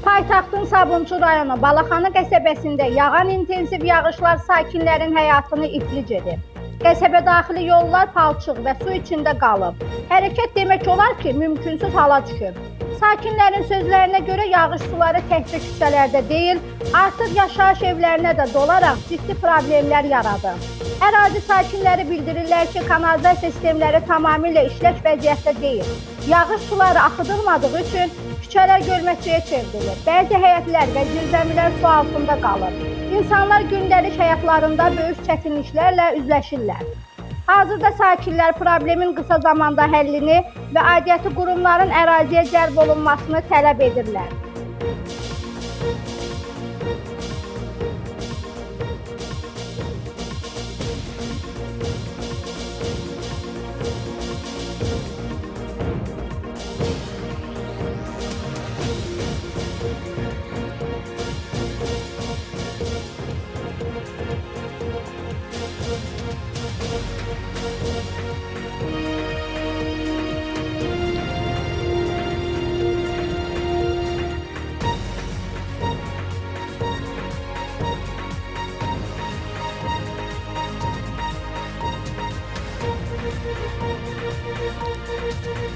Paytaxtın Sabunçu rayonu Balaxanı qəsəbəsində yağan intensiv yağışlar sakinlərin həyatını iflic edib. Qəsəbə daxili yollar palçıq və su içində qalıb. Hərəkət demək olar ki, mümkünsüz hala düşüb. Sakinlərin sözlərinə görə yağış suları təkcə küçələrdə deyil, artıq yaşayış evlərinə də dolaraq ciddi problemlər yaradı. Ərazi sakinləri bildirirlər ki, kanalizasiya sistemləri tamamilə işlək vəziyyətdə deyil. Yağış suları axıdılmadığı üçün küçələr gölməçəyə çevrilir. Bəzi həyətlər və zirzəmilər su altında qalır. İnsanlar gündəlik həyatlarında böyük çətinliklərlə üzləşirlər. Hazırda sakinlər problemin qısa zamanda həllini və aidiyyəti qurumların əraziyə cəlb olunmasını tələb edirlər.